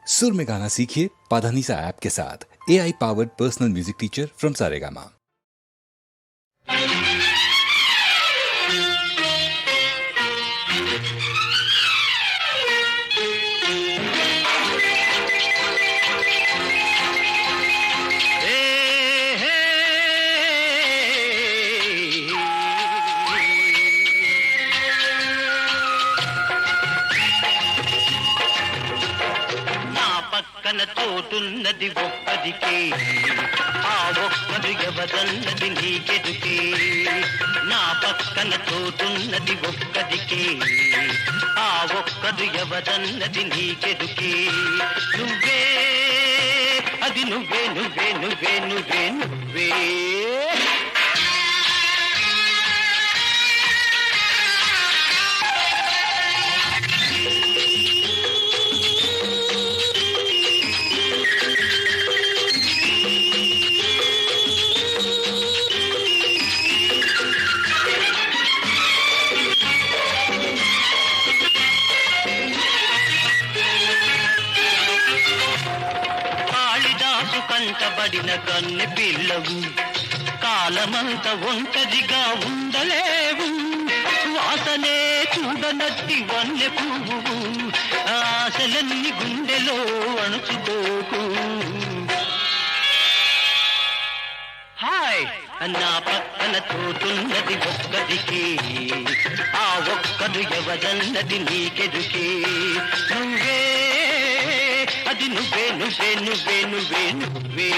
सुर में गाना सीखिए पाधानीसा ऐप के साथ। AI powered personal music teacher from Saregama. పక్కన తోటున్నది ఒక్కదికే, ఆ ఒక్కడు ఎవరన్నది నీకెదుకే. నా పక్కన తోటున్నది ఒక్కదికే, ఆ ఒక్కడు ఎవరన్నది నీకెదుకే. నువ్వే అది నువ్వే నువ్వే నువ్వే నువ్వే నువ్వే. కంటబడిన కన్నె పిల్లవు, కాలమంత ఒంటరిగా ఉండలేవు. వాసనే చూడనట్టి వన్నె పువ్వు, ఆశలన్నీ గుండెలో అణుచుకోకు. హాయ్ నా పక్కన తోటున్నది ఒక్కదికే, ఆ ఒక్కడు ఎవరన్నది నీకెదుకే. నువ్వే అది నువ్వే నువ్వే నువ్వే నువ్వే నువ్వే.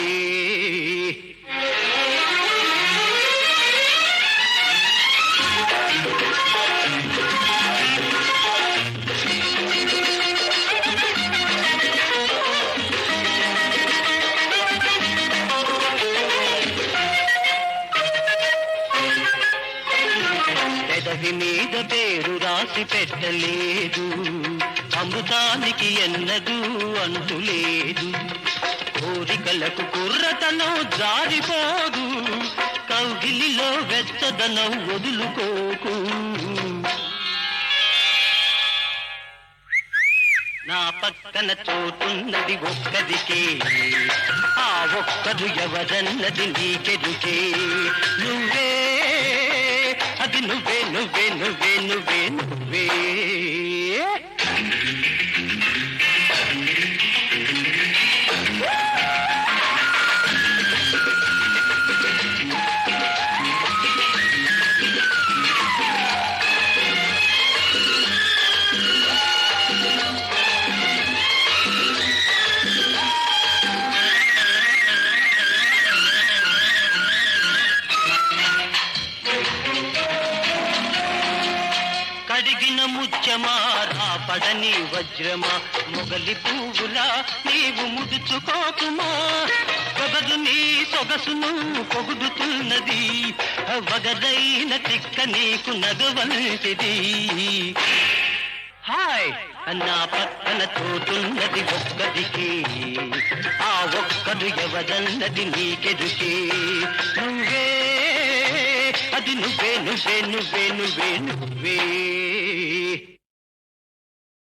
పెదవి మీద పేరు రాసి పెట్టలేదు, అమృతానికి ఎన్నదూ అంతులేదు. కోరికలకు కుర్రతనం జారిపోదు, కౌగిలిలో వెచ్చదనం వదులుకోకు. నా పక్కన చోటున్నది ఒక్కదికే, ఆ ఒక్కడు ఎవరన్నది నీకెదుకే. నువ్వే అది నువ్వే నువ్వే నువ్వే నువ్వే నువ్వే. కడిగిన ముత్యమా రాపడని వజ్రమా, మొగలి పువ్వులా నీవు ముదుచుకోకుమా. పొగదు నీ సొగసును పొగుడుతున్నది, వగదైన తిక్క నీకు నగవంటిది. హాయ్ నా పక్కన తోటున్నది ఒక్కదికే, ఆ ఒక్కడు ఎవరన్నది నీకెదుకే. నువ్వే అది నువ్వే నువ్వే నువ్వే నువ్వే నువ్వే.